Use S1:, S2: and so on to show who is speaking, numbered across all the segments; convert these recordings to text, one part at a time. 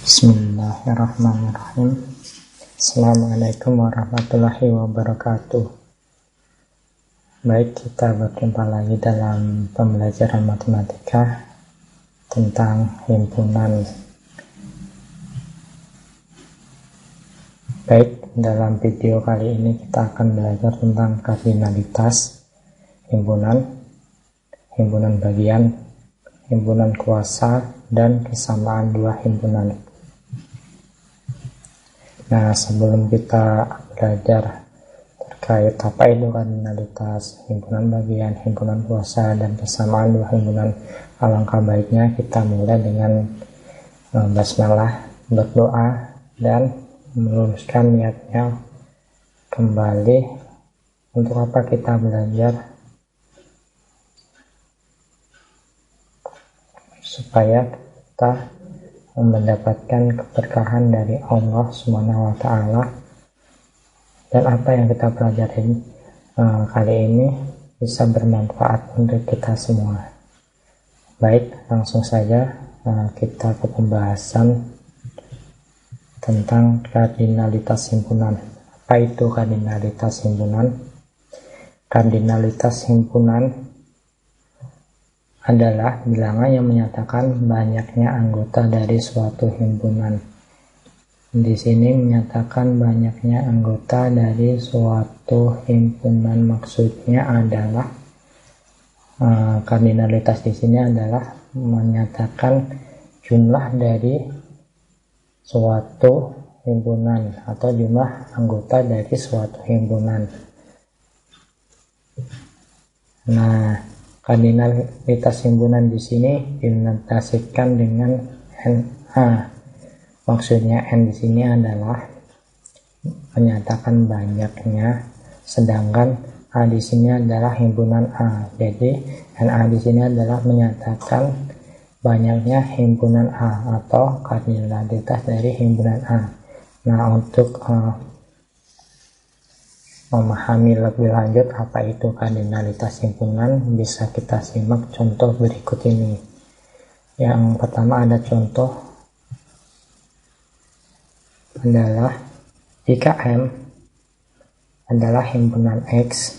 S1: Bismillahirrahmanirrahim. Assalamualaikum warahmatullahi wabarakatuh. Baik, kita berjumpa lagi dalam pembelajaran matematika tentang himpunan. Baik, dalam video kali ini kita akan belajar tentang kardinalitas himpunan, himpunan bagian, himpunan kuasa, dan kesamaan dua himpunan. Nah, sebelum kita belajar terkait apa itu kardinalitas himpunan bagian, himpunan kuasa, dan kesamaan dua himpunan, alangkah baiknya kita mulai dengan basmalah, berdoa, dan meluruskan niatnya kembali untuk apa kita belajar, supaya kita mendapatkan keberkahan dari Allah Subhanahu wa Ta'ala, dan apa yang kita pelajari kali ini bisa bermanfaat untuk kita semua. Baik, langsung saja kita ke pembahasan tentang kardinalitas himpunan. Apa itu kardinalitas himpunan? Kardinalitas himpunan adalah bilangan yang menyatakan banyaknya anggota dari suatu himpunan. Di sini menyatakan banyaknya anggota dari suatu himpunan, maksudnya adalah kardinalitas di sini adalah menyatakan jumlah dari suatu himpunan atau jumlah anggota dari suatu himpunan. Nah, kardinalitas himpunan di sini dinotasikan dengan NA. Maksudnya N di sini adalah menyatakan banyaknya, sedangkan A di sini adalah himpunan A. Jadi NA di sini adalah menyatakan banyaknya himpunan A atau kardinalitas dari himpunan A. Nah, untuk memahami lebih lanjut apa itu kardinalitas himpunan, bisa kita simak contoh berikut ini. Yang pertama ada contoh adalah jika M adalah himpunan X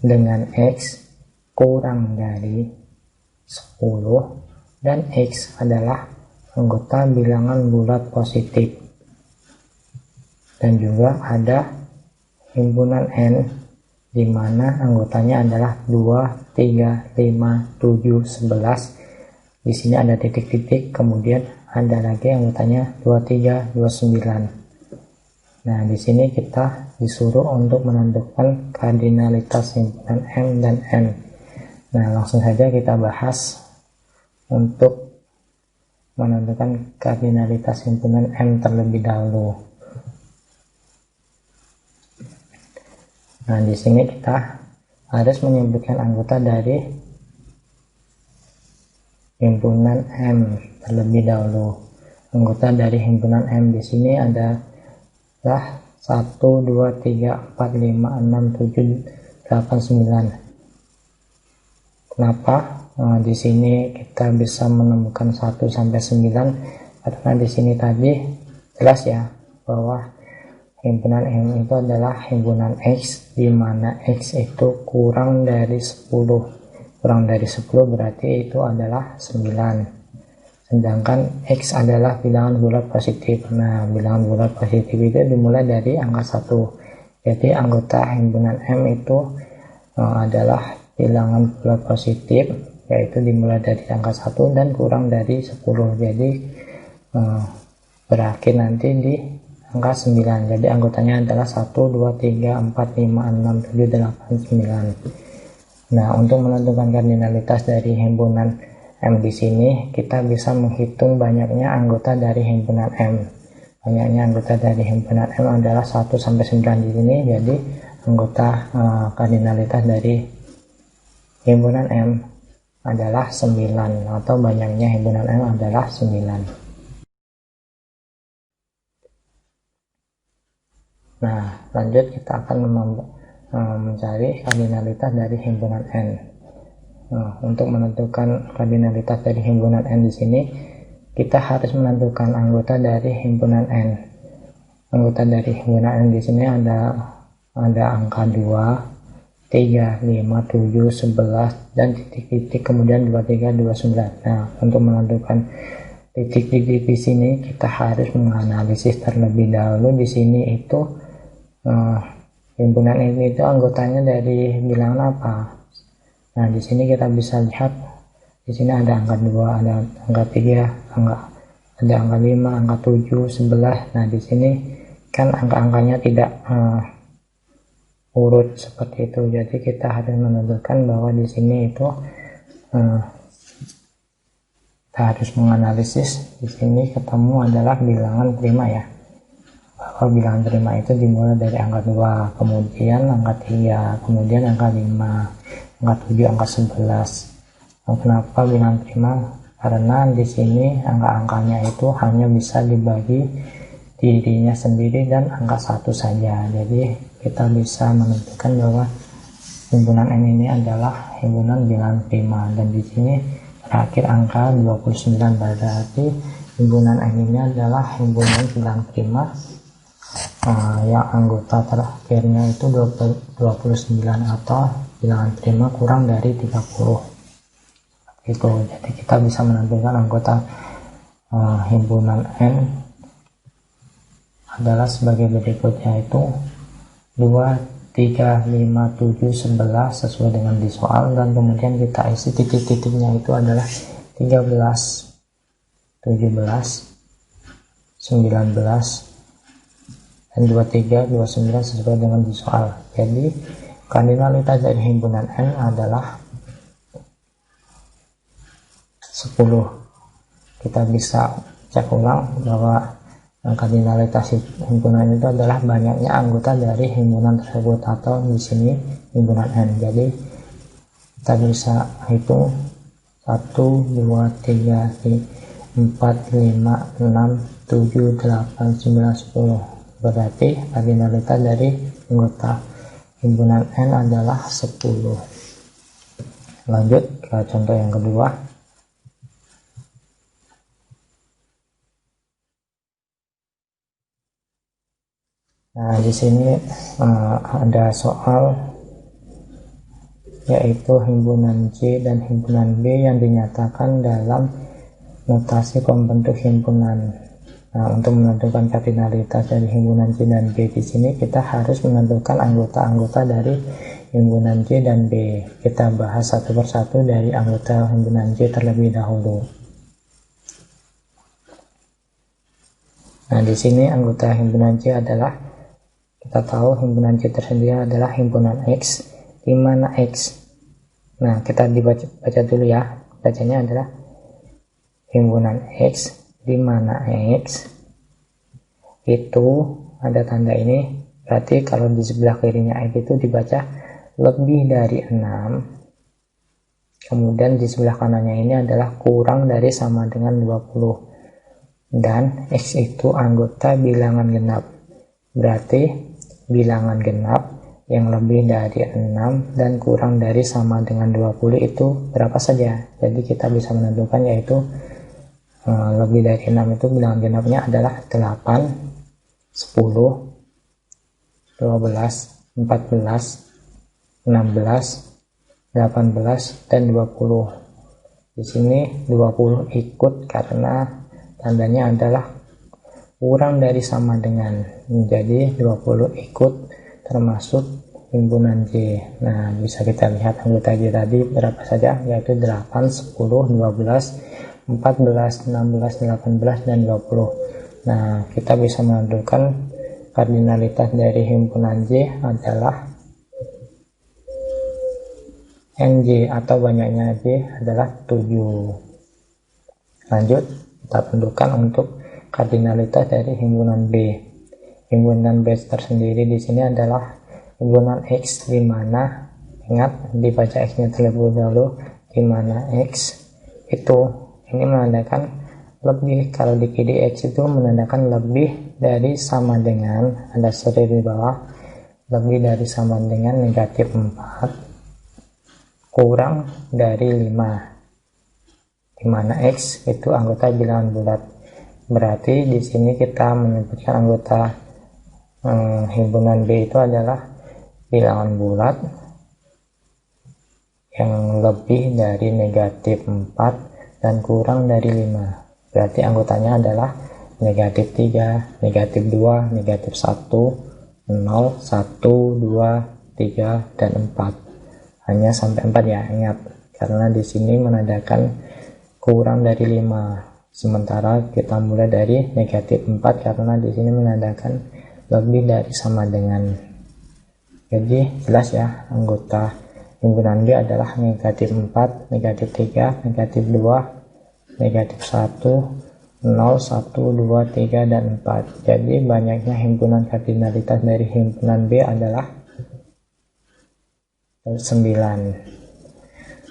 S1: dengan X kurang dari 10 dan X adalah anggota bilangan bulat positif. Dan juga ada himpunan N di mana anggotanya adalah 2, 3, 5, 7, 11. Di sini ada titik-titik, kemudian ada lagi anggotanya 23, 29. Nah, di sini kita disuruh untuk menentukan kardinalitas himpunan M dan N. Nah, langsung saja kita bahas untuk menentukan kardinalitas himpunan M terlebih dahulu. Nah, di sini kita harus menyebutkan anggota dari himpunan M terlebih dahulu. Anggota dari himpunan M di sini adalah 1, 2, 3, 4, 5, 6, 7, 8, 9. Kenapa? Nah, di sini kita bisa menemukan 1 sampai 9 karena di sini tadi jelas ya bahwa himpunan M itu adalah himpunan X, di mana X itu kurang dari 10. Kurang dari 10 berarti itu adalah 9. Sedangkan X adalah bilangan bulat positif. Nah, bilangan bulat positif itu dimulai dari angka 1. Jadi anggota himpunan M itu adalah bilangan bulat positif, yaitu dimulai dari angka 1 dan kurang dari 10. Jadi berakhir nanti di angka 9. Jadi anggotanya adalah 1, 2, 3, 4, 5, 6, 7, 8, 9. Nah, untuk menentukan kardinalitas dari himpunan M di sini, kita bisa menghitung banyaknya anggota dari himpunan M. Banyaknya anggota dari himpunan M adalah 1 sampai 9 di sini. Jadi anggota kardinalitas dari himpunan M adalah 9, atau banyaknya himpunan M adalah 9. Nah, lanjut kita akan mencari kardinalitas dari himpunan N. Untuk menentukan kardinalitas dari himpunan N di sini kita harus menentukan anggota dari himpunan N. Anggota dari himpunan N di sini ada angka 2, 3, 5, 7, 11, dan titik-titik, kemudian 23, 29. Nah, untuk menentukan titik-titik di sini kita harus menganalisis terlebih dahulu. Di sini itu himpunan ini itu anggotanya dari bilangan apa. Nah, di sini kita bisa lihat di sini ada angka 2, ada angka 3, ada angka 5, angka 7, 11. Nah, di sini kan angka-angkanya tidak urut seperti itu. Jadi kita harus menentukan bahwa di sini itu kita harus menganalisis. Di sini ketemu adalah bilangan prima ya. Bahwa bilangan prima itu dimulai dari angka 2, kemudian angka 3, kemudian angka 5, angka 7, angka 11. Kenapa bilangan prima? Karena di sini angka-angkanya itu hanya bisa dibagi dirinya sendiri dan angka 1 saja. Jadi kita bisa menentukan bahwa himpunan N ini adalah himpunan bilangan prima, dan di sini terakhir angka 29, berarti himpunan N ini adalah himpunan bilangan prima yang anggota terakhirnya itu 29 atau bilangan prima kurang dari 30 itu. Jadi kita bisa menentukan anggota himpunan N adalah sebagai berikut, yaitu 2, 3, 5, 7, 11 sesuai dengan di soal, dan kemudian kita isi titik-titiknya itu adalah 13, 17, 19, dan 23, 29 sesuai dengan di soal. Jadi kardinalitas dari himpunan N adalah 10. Kita bisa cek ulang bahwa kardinalitas himpunan itu adalah banyaknya anggota dari himpunan tersebut, atau di sini himpunan N. Jadi kita bisa hitung 1, 2, 3, 4, 5, 6, 7, 8, 9, 10. Berarti kardinalitas dari anggota himpunan N adalah 10. Lanjut ke contoh yang kedua. Nah, di sini ada soal yaitu himpunan J dan himpunan B yang dinyatakan dalam notasi pembentuk himpunan. Nah, untuk menentukan kardinalitas dari himpunan J dan B di sini kita harus menentukan anggota-anggota dari himpunan J dan B. Kita bahas satu persatu dari anggota himpunan J terlebih dahulu. Nah, di sini anggota himpunan J adalah, kita tahu himpunan J tersendiri adalah himpunan X, di mana X. Nah, kita baca dulu ya. Bacanya adalah himpunan X, di mana X itu ada tanda ini. Berarti kalau di sebelah kirinya X itu dibaca lebih dari 6. Kemudian di sebelah kanannya ini adalah kurang dari sama dengan 20. Dan X itu anggota bilangan genap. Berarti bilangan genap yang lebih dari 6 dan kurang dari sama dengan 20 itu berapa saja. Jadi kita bisa menentukan yaitu lebih dari 6 itu bilangan genapnya adalah 8, 10, 12, 14, 16, 18, dan 20. Di sini 20 ikut karena tandanya adalah kurang dari sama dengan, menjadi 20 ikut termasuk himpunan J. Nah, bisa kita lihat anggota J tadi berapa saja, yaitu 8, 10, 12, 14, 16, 18, dan 20. Nah, kita bisa menentukan kardinalitas dari himpunan J adalah NJ, atau banyaknya J adalah 7. Lanjut, kita tentukan untuk kardinalitas dari himpunan B. Himpunan B tersendiri di sini adalah himpunan X, di mana, ingat dibaca X-nya terlebih dahulu, di mana X itu ini menandakan lebih. Kalau di kiri X itu menandakan lebih dari sama dengan, ada seri di bawah, lebih dari sama dengan negatif 4, kurang dari 5. di mana X itu anggota bilangan bulat. Berarti di sini kita menyebutkan anggota himpunan B itu adalah bilangan bulat yang lebih dari negatif 4 dan kurang dari 5. Berarti anggotanya adalah negatif 3, negatif 2, negatif 1, 0, 1, 2, 3, dan 4. Hanya sampai 4 ya, ingat. Karena di sini menandakan kurang dari 5. Sementara kita mulai dari negatif 4 karena di sini menandakan lebih dari sama dengan. Jadi jelas ya, anggota himpunan B adalah negatif 4, negatif 3, negatif 2, negatif 1, 0, 1, 2, 3, dan 4. Jadi banyaknya himpunan kardinalitas dari himpunan B adalah 9.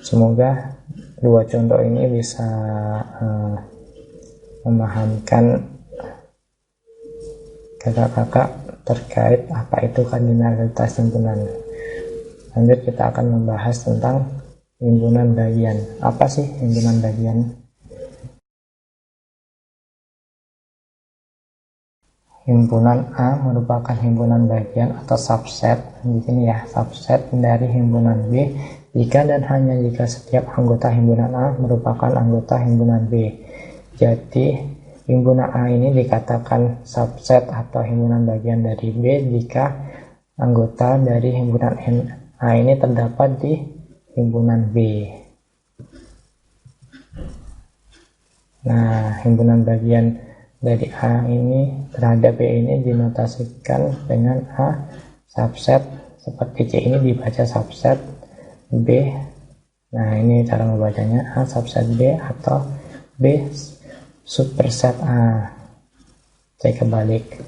S1: Semoga dua contoh ini bisa memahamkan kakak-kakak terkait apa itu kardinalitas himpunan. Lanjut kita akan membahas tentang himpunan bagian. Apa sih himpunan bagian? Himpunan A merupakan himpunan bagian atau subset, di sini ya, subset dari himpunan B jika dan hanya jika setiap anggota himpunan A merupakan anggota himpunan B. Jadi himpunan A ini dikatakan subset atau himpunan bagian dari B jika anggota dari himpunan A ini terdapat di himpunan B. Nah, himpunan bagian dari A ini terhadap B ini dinotasikan dengan A subset, seperti C ini dibaca subset B. Nah, ini cara membacanya, A subset B atau B superset A. C kebalik.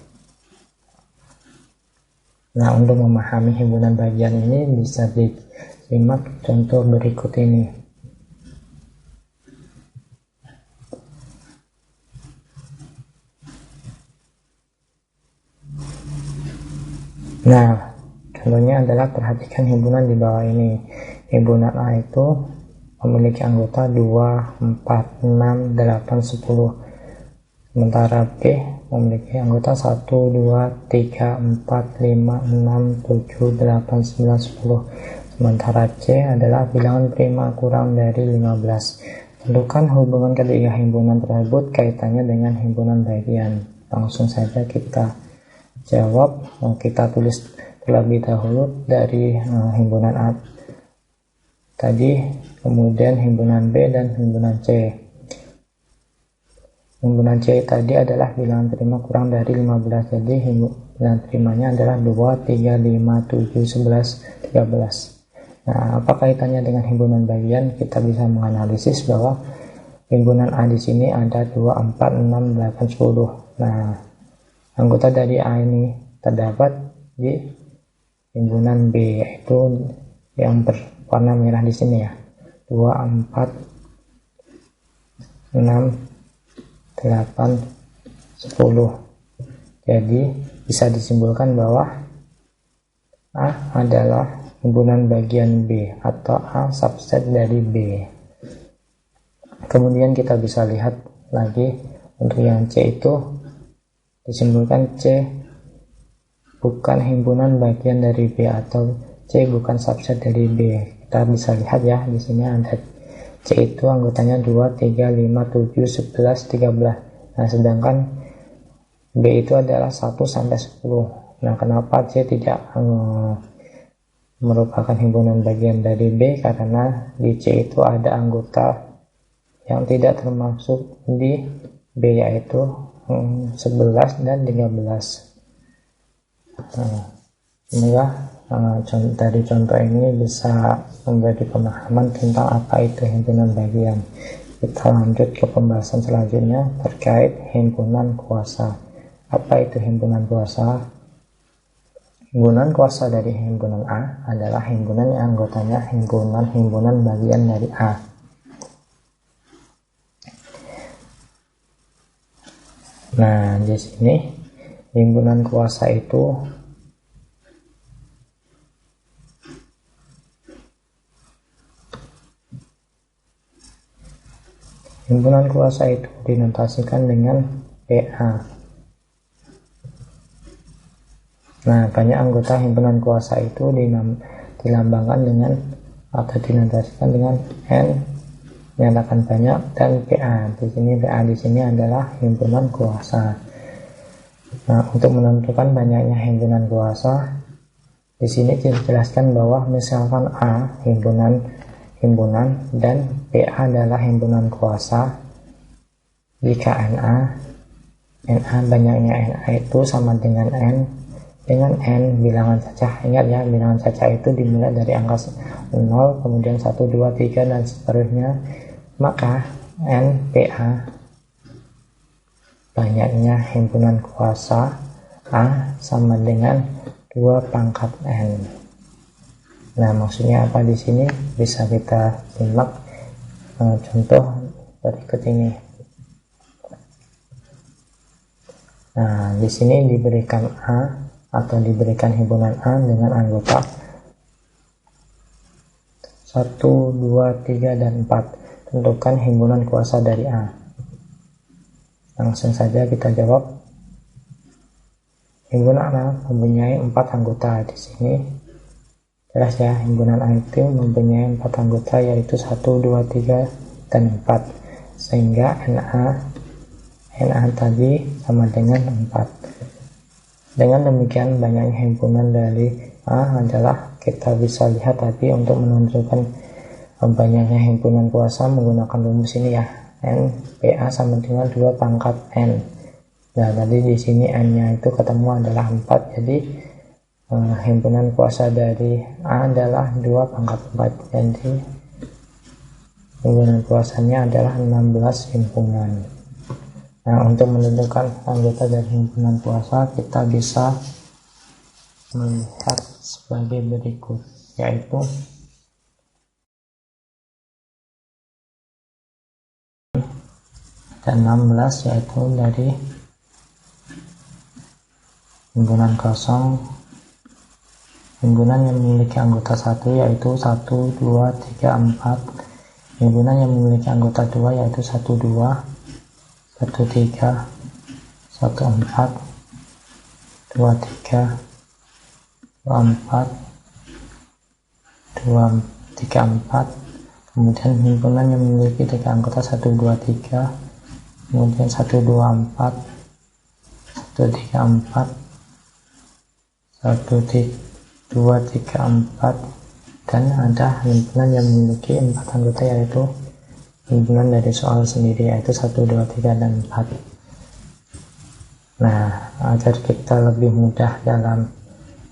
S1: Nah, untuk memahami himpunan bagian ini bisa disimak contoh berikut ini. Nah, contohnya adalah perhatikan himpunan di bawah ini. Himpunan A itu memiliki anggota 2, 4, 6, 8, 10. Sementara B memiliki anggota 1, 2, 3, 4, 5, 6, 7, 8, 9, 10. Sementara C adalah bilangan prima kurang dari 15. Tentukan hubungan ketiga himpunan tersebut kaitannya dengan himpunan bagian. Langsung saja kita jawab. Kita tulis terlebih dahulu dari himpunan A tadi, kemudian himpunan B dan himpunan C. Himpunan C tadi adalah bilangan prima kurang dari 15, jadi bilangan primanya adalah 2, 3, 5, 7, 11, 13. Nah, apa kaitannya dengan himpunan bagian? Kita bisa menganalisis bahwa himpunan A di sini ada 2, 4, 6, 8, 10. Nah, anggota dari A ini terdapat di himpunan B, yaitu yang berwarna merah di sini ya, 2, 4, 6, 8, 10. Jadi bisa disimpulkan bahwa A adalah himpunan bagian B atau A subset dari B. Kemudian kita bisa lihat lagi untuk yang C itu disimpulkan C bukan himpunan bagian dari B atau C bukan subset dari B. Kita bisa lihat ya, di sini ada C itu anggotanya 2, 3, 5, 7, 11, 13. Nah, sedangkan B itu adalah 1 sampai 10. Nah, kenapa C tidak merupakan himpunan bagian dari B? Karena di C itu ada anggota yang tidak termasuk di B, yaitu 11 dan 13. Semoga dari contoh ini bisa memberi pemahaman tentang apa itu himpunan bagian. Kita lanjut ke pembahasan selanjutnya terkait himpunan kuasa. Apa itu himpunan kuasa? Himpunan kuasa dari himpunan A adalah himpunan yang anggotanya himpunan bagian dari A. Nah, di sini himpunan kuasa itu Himpunan kuasa itu dinotasikan dengan PA. Nah, banyak anggota himpunan kuasa itu dilambangkan dengan atau dinotasikan dengan N, menyatakan banyak, dan PA. Di sini PA di sini adalah himpunan kuasa. Nah, untuk menentukan banyaknya himpunan kuasa, di sini dijelaskan bahwa misalkan A himpunan dan PA adalah himpunan kuasa, jika NA banyaknya NA itu sama dengan N bilangan caca. Ingat ya, bilangan caca itu dimulai dari angka 0, kemudian 1, 2, 3 dan seterusnya. Maka NPA banyaknya himpunan kuasa A sama dengan 2 pangkat N. Nah, maksudnya apa di sini bisa kita simak contoh berikut ini. Nah, di sini diberikan A atau diberikan himpunan A dengan anggota 1, 2, 3, dan 4. Tentukan himpunan kuasa dari A. Langsung saja kita jawab. Himpunan A mempunyai 4 anggota. Di sini jelas ya, himpunan A itu mempunyai 4 anggota, yaitu 1, 2, 3, dan 4. Sehingga NA tadi sama dengan 4. Dengan demikian, banyaknya himpunan dari A adalah, kita bisa lihat tadi untuk menunjukkan banyaknya himpunan kuasa menggunakan rumus ini ya. NPA sama dengan 2 pangkat N. Nah, tadi di sini N-nya itu ketemu adalah 4. Jadi himpunan kuasa dari A adalah 2 pangkat 4. Jadi himpunan kuasanya adalah 16 himpunan. Nah, untuk menentukan anggota dari himpunan kuasa, kita bisa melihat sebagai berikut, yaitu dan 16, yaitu dari himpunan kosong, himpunan yang memiliki anggota 1 yaitu 1, 2, 3, 4. Himpunan yang memiliki anggota 2 yaitu 1, 2, 1, 3, 1, 4, 2, 3, 2, 4, 2, 3, 4. Kemudian himpunan yang memiliki 3 anggota 1, 2, 3, kemudian 1, 2, 4, 1, 3, 4, 1, 2, 3, 4, dan ada himpunan yang memiliki 4 anggota, yaitu himpunan dari soal sendiri, yaitu 1, 2, 3, dan 4. Nah, agar kita lebih mudah dalam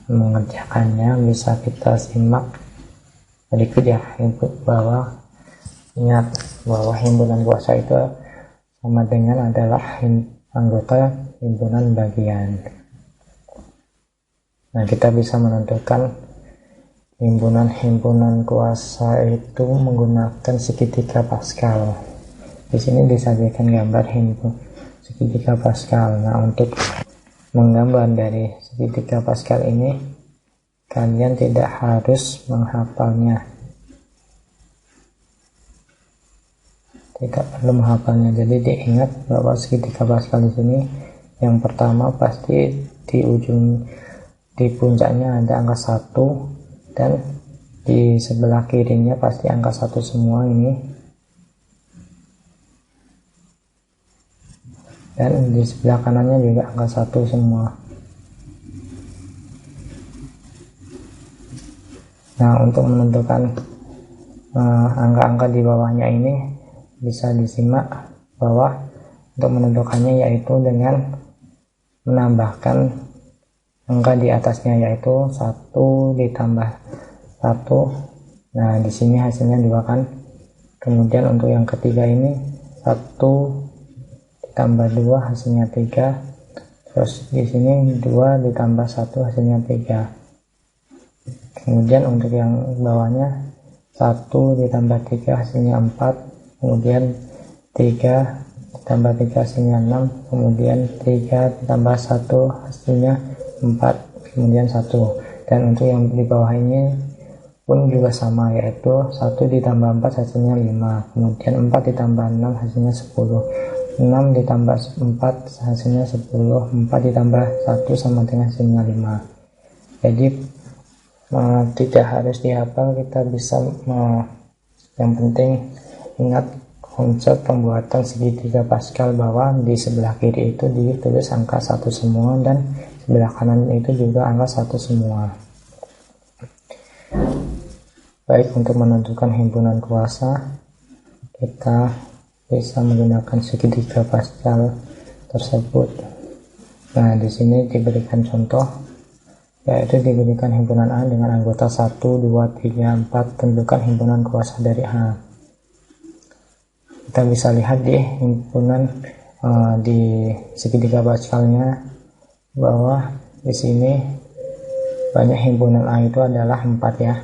S1: mengerjakannya, bisa kita simak berikut ya. Ingat bahwa himpunan kuasa itu sama dengan adalah anggota himpunan bagian. Nah, kita bisa menentukan himpunan kuasa itu menggunakan segitiga Pascal. Di sini disajikan gambar segitiga Pascal. Nah, untuk menggambar dari segitiga Pascal ini, kalian tidak harus menghafalnya. Tidak perlu menghafalnya. Jadi diingat bahwa segitiga Pascal di sini yang pertama pasti di puncaknya ada angka 1, dan di sebelah kirinya pasti angka 1 semua ini, dan di sebelah kanannya juga angka 1 semua. Nah, untuk menentukan angka-angka di bawahnya ini bisa disimak bahwa untuk menentukannya yaitu dengan menambahkan angka di atasnya, yaitu 1 ditambah 1. Nah, di sini hasilnya 2 kan. Kemudian untuk yang ketiga ini 1 ditambah 2 hasilnya 3. Terus di sini 2 ditambah 1 hasilnya 3. Kemudian untuk yang bawahnya 1 ditambah 3 hasilnya 4. Kemudian 3 ditambah 3 hasilnya 6. Kemudian 3 ditambah 1 hasilnya 4, kemudian 1. Dan untuk yang di bawah ini pun juga sama, yaitu 1 ditambah 4 hasilnya 5, kemudian 4 ditambah 6 hasilnya 10, 6 ditambah 4 hasilnya 10, 4 ditambah 1 sama dengan hasilnya 5. Jadi tidak harus dihafal, kita bisa yang penting ingat konsep pembuatan segitiga Pascal, bahwa di sebelah kiri itu ditulis angka 1 semua dan sebelah kanan itu juga angka 1 semua. Baik, untuk menentukan himpunan kuasa kita bisa menggunakan segitiga Pascal tersebut. Nah, di sini diberikan contoh, yaitu diberikan himpunan A dengan anggota 1, 2, 3, 4. Tentukan himpunan kuasa dari A. Kita bisa lihat di himpunan di segitiga Pascalnya bahwa di sini banyak himpunan A itu adalah 4 ya.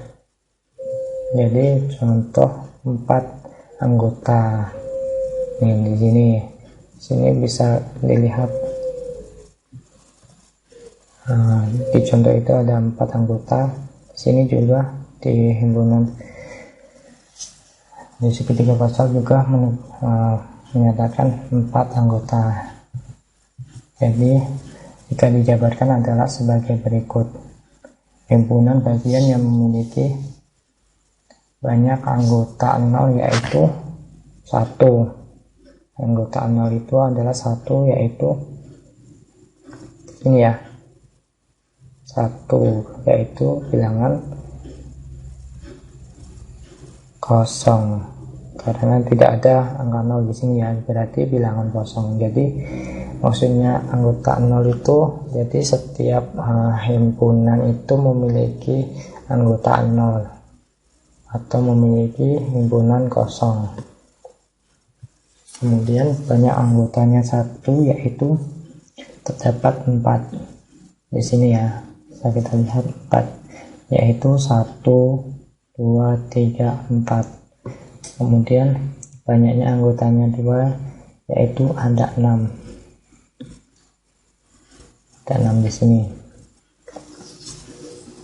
S1: Jadi contoh 4 anggota. Nih di sini bisa dilihat. Di contoh itu ada 4 anggota. Di sini juga di himpunan di segitiga Pascal juga menyatakan 4 anggota. Jadi jika dijabarkan adalah sebagai berikut. Himpunan bagian yang memiliki banyak anggota 0 yaitu 1. Anggota 0 itu adalah 1, yaitu ini ya, 1, yaitu bilangan kosong, karena tidak ada angka 0 di sini ya, berarti bilangan kosong. Jadi maksudnya anggota 0 itu, jadi setiap himpunan itu memiliki anggota 0 atau memiliki himpunan kosong. Kemudian banyak anggotanya 1, yaitu terdapat 4 di sini ya. Bisa kita lihat 4, yaitu 1, 2, 3, 4. Kemudian banyaknya anggotanya 2, yaitu ada 6. Ada 6 di sini.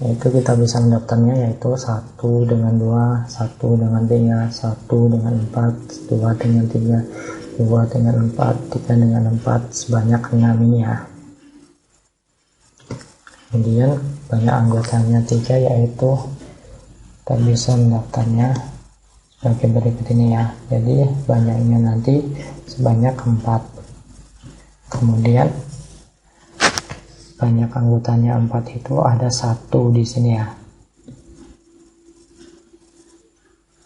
S1: Yaitu kita bisa mendaftarnya, yaitu 1 dengan 2, 1 dengan 3, 1 dengan 4, 2 dengan 3, 2 dengan 4, 3 dengan 4, sebanyak 6 ini ya. Kemudian banyak anggotanya 3, yaitu kita bisa mendaftarnya sebagai berikut ini ya. Jadi banyaknya nanti sebanyak 4. Kemudian banyak anggotanya 4 itu ada 1 di sini ya.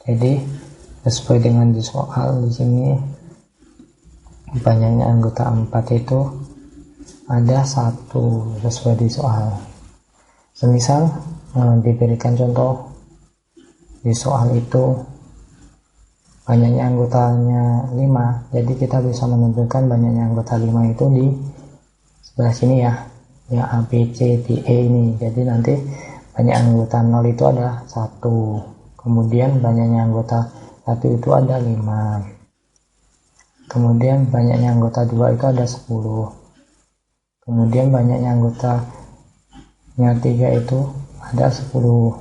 S1: Jadi sesuai dengan di soal di sini, banyaknya anggota 4 itu ada 1 sesuai di soal. Semisal diberikan contoh di soal itu banyaknya anggotanya 5, jadi kita bisa menentukan banyaknya anggota 5 itu di sebelah sini ya. Ya, A, B, C, D, E ini. Jadi nanti banyak anggota 0 itu ada 1. Kemudian banyaknya anggota 1 itu ada 5. Kemudian banyaknya anggota 2 itu ada 10. Kemudian banyaknya anggotanya 3 itu ada 10.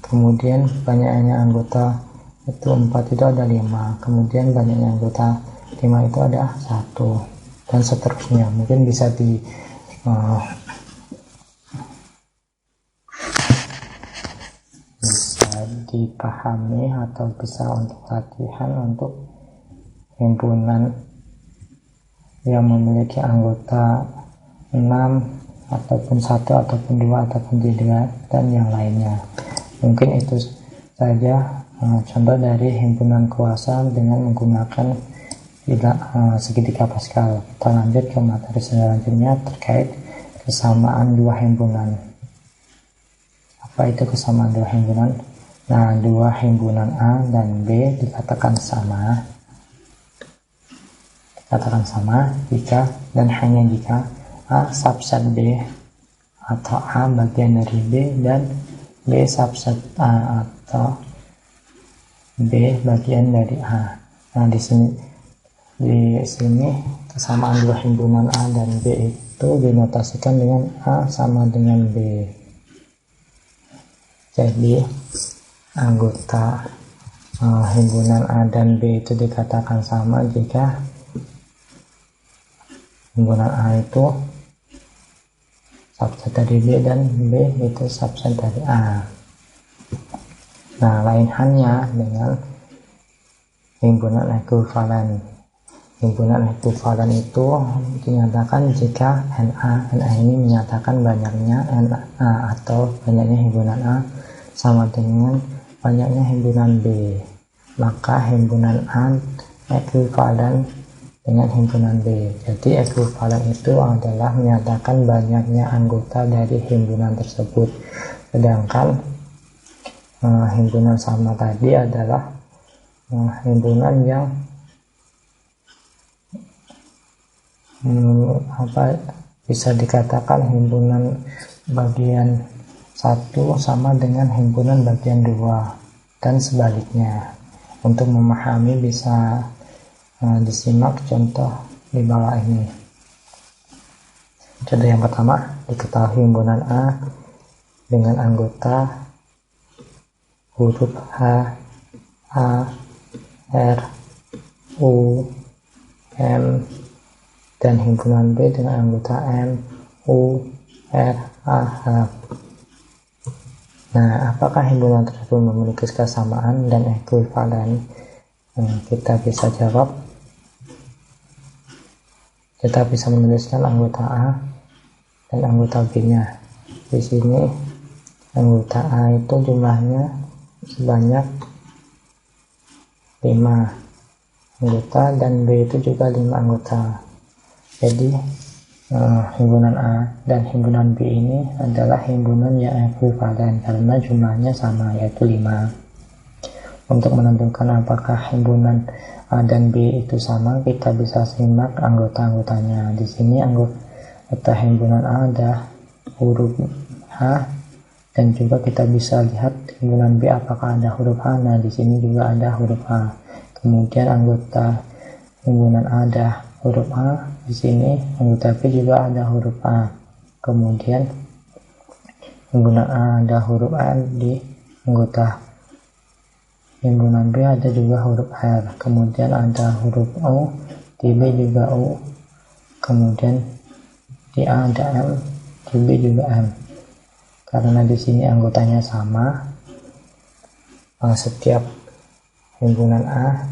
S1: Kemudian banyaknya anggota itu 4 itu ada 5. Kemudian banyaknya anggota 5 itu ada 1. Dan seterusnya. Mungkin bisa dipahami atau bisa untuk latihan untuk himpunan yang memiliki anggota 6 ataupun 1 ataupun 2 ataupun 3 dan yang lainnya. Mungkin itu saja contoh dari himpunan kuasa dengan menggunakan segitiga Pascal. Kita lanjut ke materi selanjutnya terkait kesamaan dua himpunan. Apa itu kesamaan dua himpunan? Nah, dua himpunan A dan B dikatakan sama. Jika dan hanya jika A subset B atau A bagian dari B dan B subset A atau B bagian dari A. Nah, di sini kesamaan dua himpunan A dan B itu dinotasikan dengan A sama dengan B. Jadi anggota himpunan A dan B itu dikatakan sama jika himpunan A itu subset dari B dan B itu subset dari A. Nah, lain halnya dengan himpunan ekuivalen. Himpunan ekuivalen itu dinyatakan jika NA ini menyatakan banyaknya NA atau banyaknya himpunan A sama dengan banyaknya himpunan B. Maka himpunan A ekuivalen dengan himpunan B. Jadi ekuivalen itu adalah menyatakan banyaknya anggota dari himpunan tersebut. Sedangkan himpunan sama tadi adalah himpunan yang bisa dikatakan himpunan bagian 1 sama dengan himpunan bagian 2 dan sebaliknya. Untuk memahami bisa disimak contoh di bawah ini. Contoh yang pertama, diketahui himpunan A dengan anggota huruf H, A, R, U, M, dan himpunan B dengan anggota M, U, R, A, H. Nah, apakah himpunan tersebut memiliki kesamaan dan ekuivalen? Kita bisa jawab. Kita bisa menuliskan anggota A dan anggota B-nya. Di sini anggota A itu jumlahnya sebanyak 5 anggota dan B itu juga 5 anggota. Jadi himpunan A dan himpunan B ini adalah himpunan yang ekuivalen karena jumlahnya sama, yaitu 5. Untuk menentukan apakah himpunan A dan B itu sama, kita bisa simak anggota-anggotanya. Di sini anggota himpunan A ada huruf H, dan juga kita bisa lihat himpunan B apakah ada huruf H. Nah, di sini juga ada huruf H. Kemudian anggota himpunan A ada huruf A, di sini anggota B juga ada huruf A. Kemudian himpunan A ada huruf A, di anggota himpunan B ada juga huruf R. Kemudian ada huruf O, di B juga O. Kemudian di A ada M, di B juga M. Karena di sini anggotanya sama, setiap himpunan A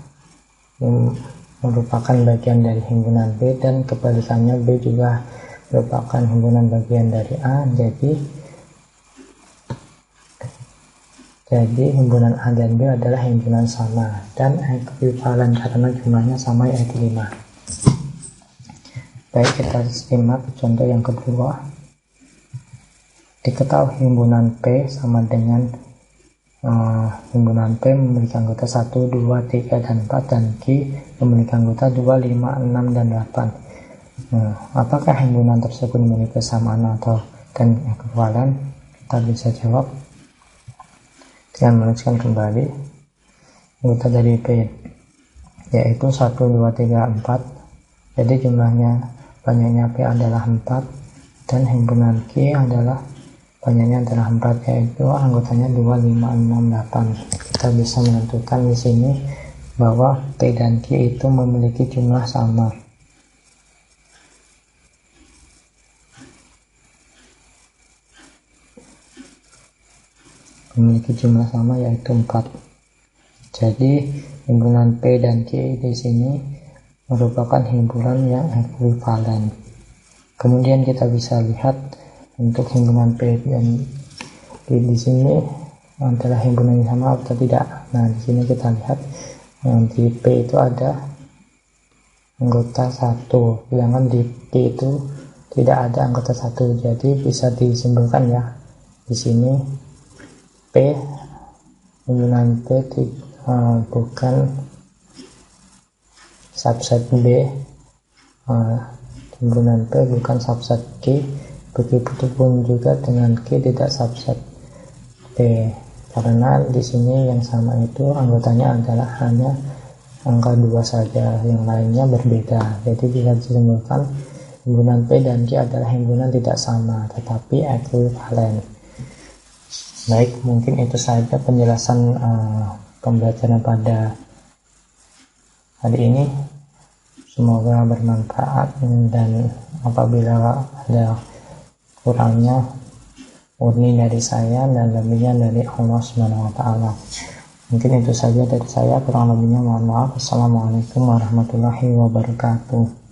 S1: merupakan bagian dari himpunan B dan kebalikannya B juga merupakan himpunan bagian dari A. Jadi himpunan A dan B adalah himpunan sama dan ekuivalen karena jumlahnya sama, yaitu 5. Baik, kita simak contoh yang kedua. Diketahui himpunan P sama dengan himpunan P memiliki anggota 1, 2, 3, dan 4, dan Q memiliki anggota 2, 5, 6, dan 8. Apakah himpunan tersebut memiliki kesamaan atau dan ekuivalen? Kita bisa jawab dengan menuliskan kembali anggota dari P, yaitu 1, 2, 3, 4. Jadi banyaknya P adalah 4 dan himpunan Q adalah banyaknya adalah 4, yaitu anggotanya 2, 5, 6, 8. Kita bisa menentukan di sini bahwa P dan Q itu memiliki jumlah sama. Memiliki jumlah sama, yaitu 4. Jadi himpunan P dan Q di sini merupakan himpunan yang ekuivalen. Kemudian kita bisa lihat untuk himpunan P dan Q di sini adalah himpunan yang sama atau tidak. Nah, di sini kita lihat di P itu ada anggota 1, sedangkan di Q itu tidak ada anggota 1. Jadi bisa disimpulkan ya, di sini P, himpunan P bukan subset B, himpunan P bukan subset Q, begitu pun juga dengan Q tidak subset P, karena di sini yang sama itu anggotanya adalah hanya angka 2 saja, yang lainnya berbeda. Jadi bisa disimpulkan himpunan P dan Q adalah himpunan tidak sama tetapi ekuivalen. Baik, mungkin itu saja penjelasan pembelajaran pada hari ini. Semoga bermanfaat, dan apabila ada kurangnya murni dari saya dan lebihnya dari Allah Subhanahu wa taala. Mungkin itu saja dari saya, kurang lebihnya mohon maaf. Assalamualaikum warahmatullahi wabarakatuh.